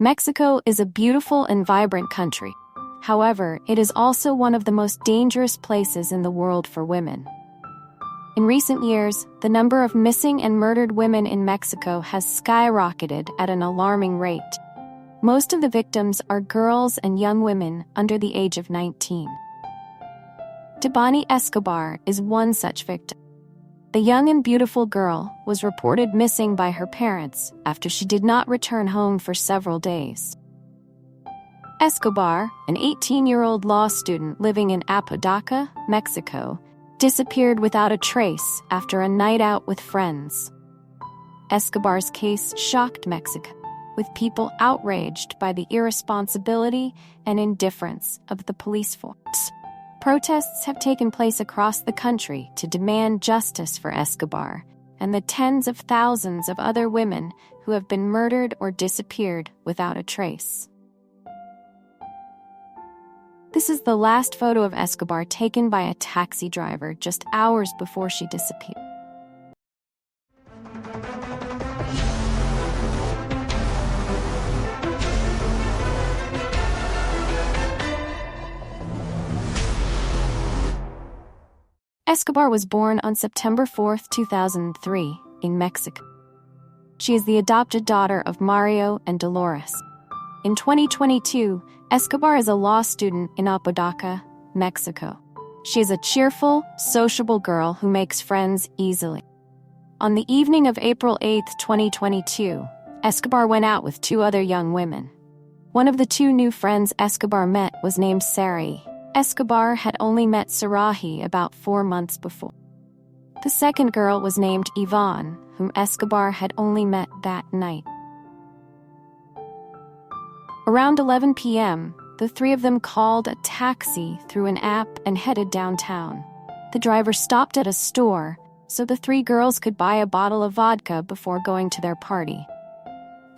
Mexico is a beautiful and vibrant country. However, it is also one of the most dangerous places in the world for women. In recent years, the number of missing and murdered women in Mexico has skyrocketed at an alarming rate. Most of the victims are girls and young women under the age of 19. Debanhi Escobar is one such victim. The young and beautiful girl was reported missing by her parents after she did not return home for several days. Escobar, an 18-year-old law student living in Apodaca, Mexico, disappeared without a trace after a night out with friends. Escobar's case shocked Mexico, with people outraged by the irresponsibility and indifference of the police force. Protests have taken place across the country to demand justice for Escobar and the tens of thousands of other women who have been murdered or disappeared without a trace. This is the last photo of Escobar taken by a taxi driver just hours before she disappeared. Escobar was born on September 4, 2003, in Mexico. She is the adopted daughter of Mario and Dolores. In 2022, Escobar is a law student in Apodaca, Mexico. She is a cheerful, sociable girl who makes friends easily. On the evening of April 8, 2022, Escobar went out with two other young women. One of the two new friends Escobar met was named Sari. Escobar had only met Sarahi about 4 months before. The second girl was named Yvonne, whom Escobar had only met that night. Around 11 p.m., the three of them called a taxi through an app and headed downtown. The driver stopped at a store so the three girls could buy a bottle of vodka before going to their party.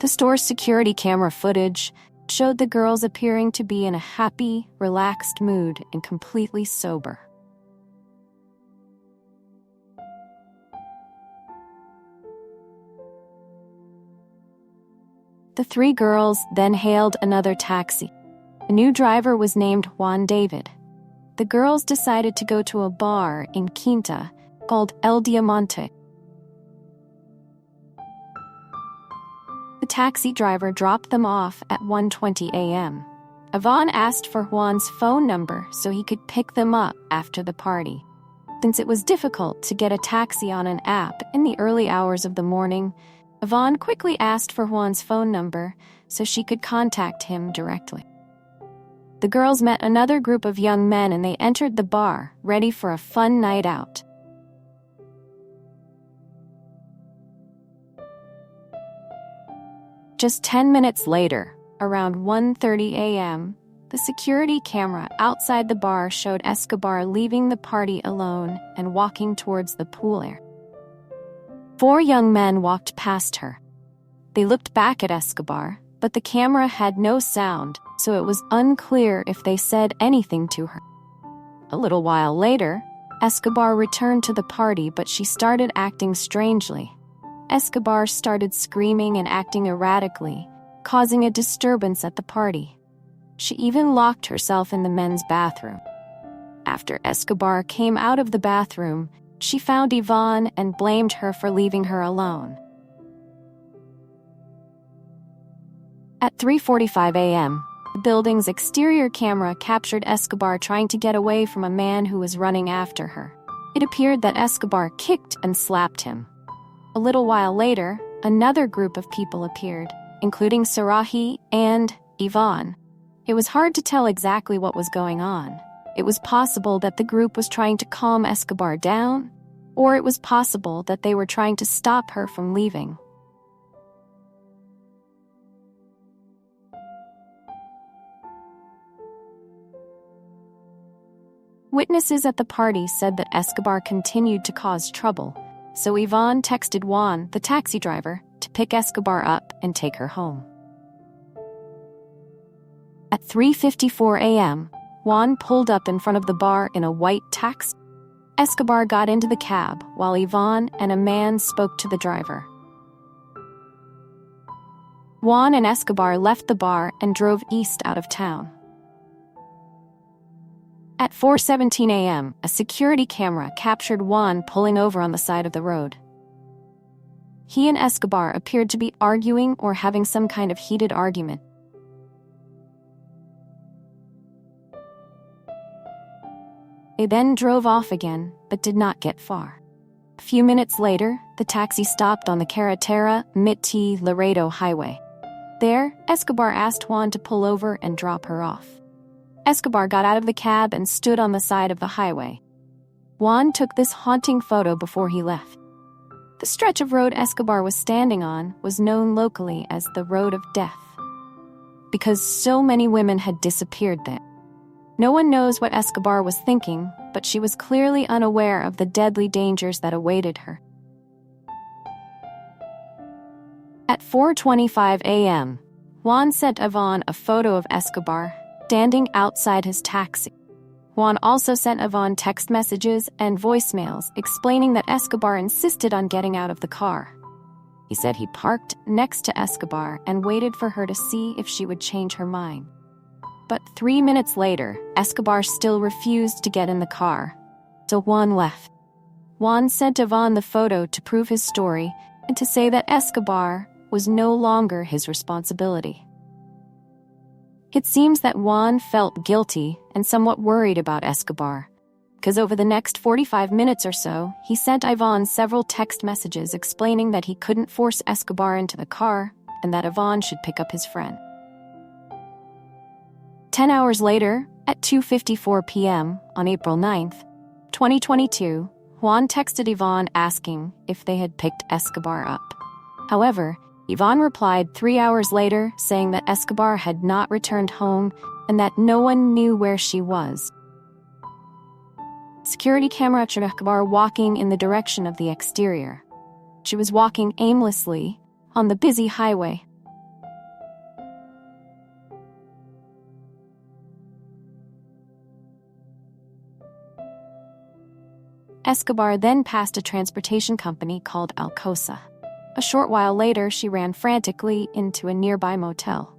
The store's security camera footage showed the girls appearing to be in a happy, relaxed mood and completely sober. The three girls then hailed another taxi. A new driver was named Juan David. The girls decided to go to a bar in Quinta called El Diamante. The taxi driver dropped them off at 1:20 a.m. Yvonne asked for Juan's phone number so he could pick them up after the party. Since it was difficult to get a taxi on an app in the early hours of the morning, Yvonne quickly asked for Juan's phone number so she could contact him directly. The girls met another group of young men and they entered the bar, ready for a fun night out. Just 10 minutes later, around 1:30 a.m., the security camera outside the bar showed Escobar leaving the party alone and walking towards the pool area. 4 young men walked past her. They looked back at Escobar, but the camera had no sound, so it was unclear if they said anything to her. A little while later, Escobar returned to the party, but she started acting strangely. Escobar started screaming and acting erratically, causing a disturbance at the party. She even locked herself in the men's bathroom. After Escobar came out of the bathroom, she found Yvonne and blamed her for leaving her alone. At 3:45 a.m., the building's exterior camera captured Escobar trying to get away from a man who was running after her. It appeared that Escobar kicked and slapped him. A little while later, another group of people appeared, including Sarahi and Yvonne. It was hard to tell exactly what was going on. It was possible that the group was trying to calm Escobar down, or it was possible that they were trying to stop her from leaving. Witnesses at the party said that Escobar continued to cause trouble, so Yvonne texted Juan, the taxi driver, to pick Escobar up and take her home. At 3:54 a.m., Juan pulled up in front of the bar in a white taxi. Escobar got into the cab while Yvonne and a man spoke to the driver. Juan and Escobar left the bar and drove east out of town. At 4:17 a.m., a security camera captured Juan pulling over on the side of the road. He and Escobar appeared to be arguing or having some kind of heated argument. They then drove off again, but did not get far. A few minutes later, the taxi stopped on the Carretera Miti Laredo highway. There, Escobar asked Juan to pull over and drop her off. Escobar got out of the cab and stood on the side of the highway. Juan took this haunting photo before he left. The stretch of road Escobar was standing on was known locally as the Road of Death, because so many women had disappeared there. No one knows what Escobar was thinking, but she was clearly unaware of the deadly dangers that awaited her. At 4:25 a.m., Juan sent Yvonne a photo of Escobar standing outside his taxi. Juan also sent Yvonne text messages and voicemails explaining that Escobar insisted on getting out of the car. He said he parked next to Escobar and waited for her to see if she would change her mind. But 3 minutes later, Escobar still refused to get in the car, so Juan left. Juan sent Yvonne the photo to prove his story and to say that Escobar was no longer his responsibility. It seems that Juan felt guilty and somewhat worried about Escobar, because over the next 45 minutes or so, he sent Yvonne several text messages explaining that he couldn't force Escobar into the car and that Yvonne should pick up his friend. 10 hours later, at 2:54 p.m. on April 9th, 2022, Juan texted Yvonne asking if they had picked Escobar up. However, Yvonne replied 3 hours later saying that Escobar had not returned home and that no one knew where she was. Security camera showed Escobar walking in the direction of the exterior. She was walking aimlessly on the busy highway. Escobar then passed a transportation company called Alcosa. A short while later, she ran frantically into a nearby motel.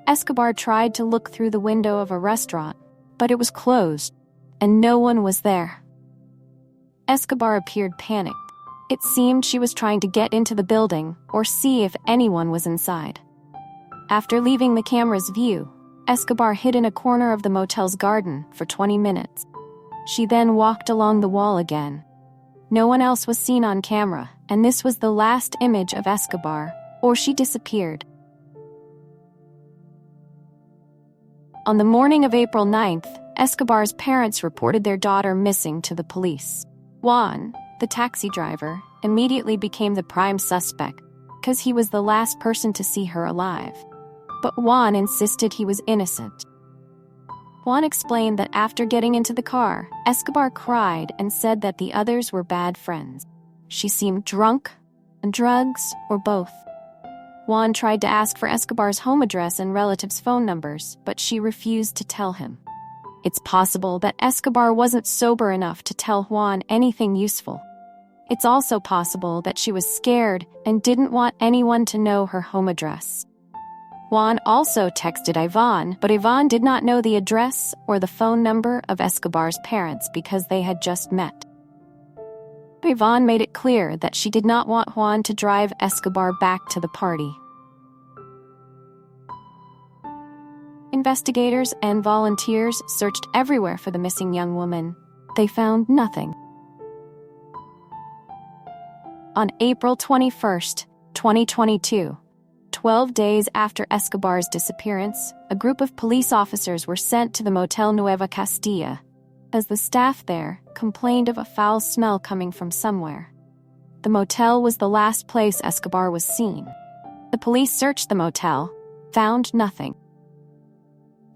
Escobar tried to look through the window of a restaurant, but it was closed, and no one was there. Escobar appeared panicked. It seemed she was trying to get into the building or see if anyone was inside. After leaving the camera's view, Escobar hid in a corner of the motel's garden for 20 minutes. She then walked along the wall again. No one else was seen on camera, and this was the last image of Escobar, or she disappeared. On the morning of April 9th, Escobar's parents reported their daughter missing to the police. Juan, the taxi driver, immediately became the prime suspect because he was the last person to see her alive. But Juan insisted he was innocent. Juan explained that after getting into the car, Escobar cried and said that the others were bad friends. She seemed drunk, and drugs, or both. Juan tried to ask for Escobar's home address and relatives' phone numbers, but she refused to tell him. It's possible that Escobar wasn't sober enough to tell Juan anything useful. It's also possible that she was scared and didn't want anyone to know her home address. Juan also texted Yvonne, but Yvonne did not know the address or the phone number of Escobar's parents because they had just met. Yvonne made it clear that she did not want Juan to drive Escobar back to the party. Investigators and volunteers searched everywhere for the missing young woman. They found nothing. On April 21st, 2022, 12 days after Escobar's disappearance, a group of police officers were sent to the Motel Nueva Castilla, as the staff there complained of a foul smell coming from somewhere. The motel was the last place Escobar was seen. The police searched the motel, found nothing.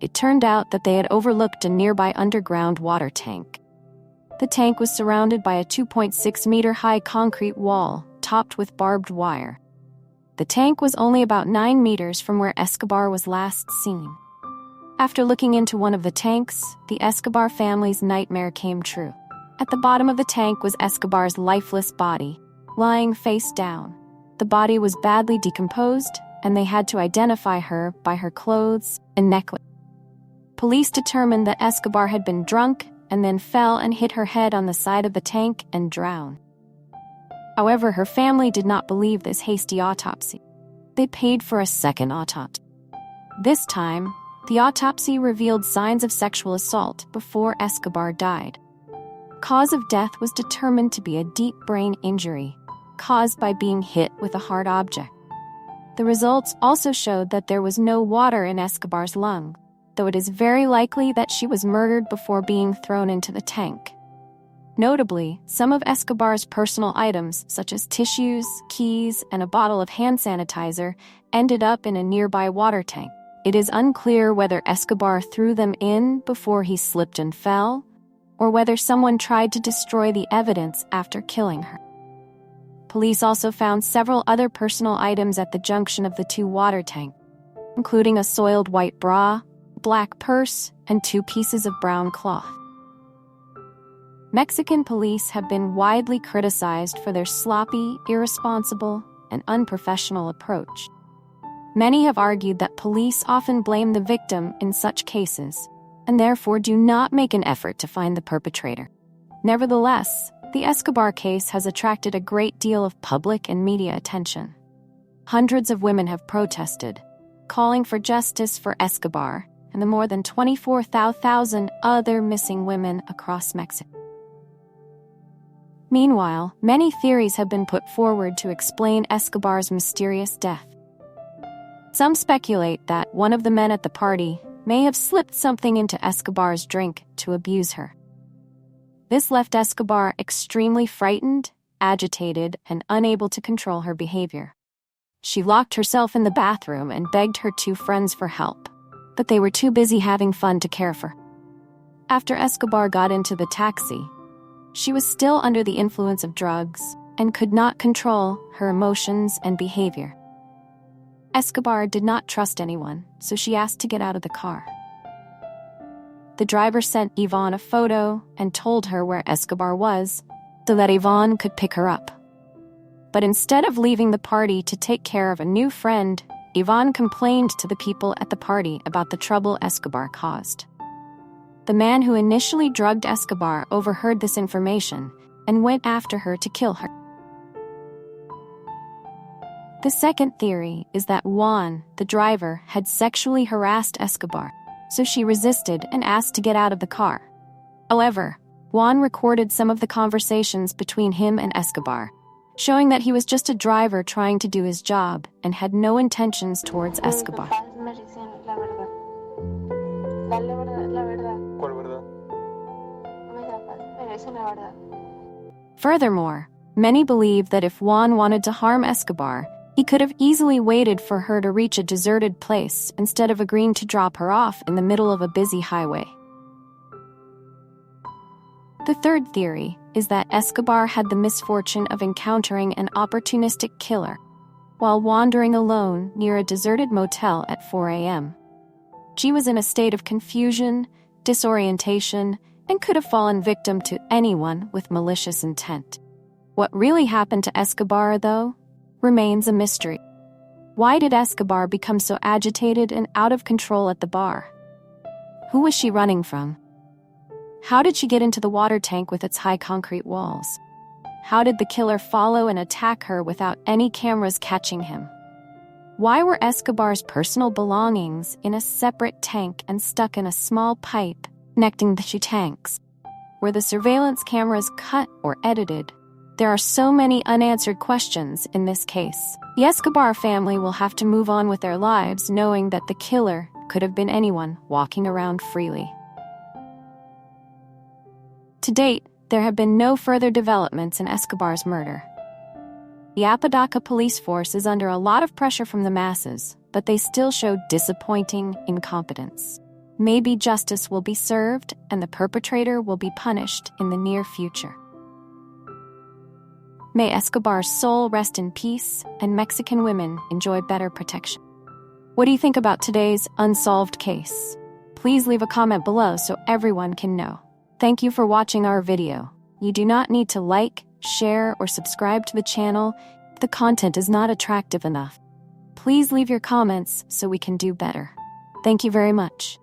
It turned out that they had overlooked a nearby underground water tank. The tank was surrounded by a 2.6-meter-high concrete wall topped with barbed wire. The tank was only about 9 meters from where Escobar was last seen. After looking into one of the tanks, the Escobar family's nightmare came true. At the bottom of the tank was Escobar's lifeless body, lying face down. The body was badly decomposed, and they had to identify her by her clothes and necklace. Police determined that Escobar had been drunk and then fell and hit her head on the side of the tank and drowned. However, her family did not believe this hasty autopsy. They paid for a second autopsy. This time, the autopsy revealed signs of sexual assault before Escobar died. Cause of death was determined to be a deep brain injury, caused by being hit with a hard object. The results also showed that there was no water in Escobar's lungs, though it is very likely that she was murdered before being thrown into the tank. Notably, some of Escobar's personal items, such as tissues, keys, and a bottle of hand sanitizer, ended up in a nearby water tank. It is unclear whether Escobar threw them in before he slipped and fell, or whether someone tried to destroy the evidence after killing her. Police also found several other personal items at the junction of the two water tanks, including a soiled white bra, black purse, and 2 pieces of brown cloth. Mexican police have been widely criticized for their sloppy, irresponsible, and unprofessional approach. Many have argued that police often blame the victim in such cases, and therefore do not make an effort to find the perpetrator. Nevertheless, the Escobar case has attracted a great deal of public and media attention. Hundreds of women have protested, calling for justice for Escobar and the more than 24,000 other missing women across Mexico. Meanwhile, many theories have been put forward to explain Escobar's mysterious death. Some speculate that one of the men at the party may have slipped something into Escobar's drink to abuse her. This left Escobar extremely frightened, agitated, and unable to control her behavior. She locked herself in the bathroom and begged her 2 friends for help, but they were too busy having fun to care for her. After Escobar got into the taxi, she was still under the influence of drugs and could not control her emotions and behavior. Escobar did not trust anyone, so she asked to get out of the car. The driver sent Yvonne a photo and told her where Escobar was so that Yvonne could pick her up. But instead of leaving the party to take care of a new friend, Yvonne complained to the people at the party about the trouble Escobar caused. The man who initially drugged Escobar overheard this information and went after her to kill her. The second theory is that Juan, the driver, had sexually harassed Escobar, so she resisted and asked to get out of the car. However, Juan recorded some of the conversations between him and Escobar, showing that he was just a driver trying to do his job and had no intentions towards Escobar. Furthermore, many believe that if Juan wanted to harm Escobar, he could have easily waited for her to reach a deserted place instead of agreeing to drop her off in the middle of a busy highway. The third theory is that Escobar had the misfortune of encountering an opportunistic killer while wandering alone near a deserted motel at 4 a.m. She was in a state of confusion, disorientation, and could have fallen victim to anyone with malicious intent. What really happened to Escobar, though, remains a mystery. Why did Escobar become so agitated and out of control at the bar? Who was she running from? How did she get into the water tank with its high concrete walls? How did the killer follow and attack her without any cameras catching him? Why were Escobar's personal belongings in a separate tank and stuck in a small pipe connecting the two tanks? Were the surveillance cameras cut or edited? There are so many unanswered questions in this case. The Escobar family will have to move on with their lives knowing that the killer could have been anyone walking around freely. To date, there have been no further developments in Escobar's murder. The Apodaca police force is under a lot of pressure from the masses, but they still show disappointing incompetence. Maybe justice will be served and the perpetrator will be punished in the near future. May Escobar's soul rest in peace and Mexican women enjoy better protection. What do you think about today's unsolved case? Please leave a comment below so everyone can know. Thank you for watching our video. You do not need to like, share, or subscribe to the channel if the content is not attractive enough. Please leave your comments so we can do better. Thank you very much.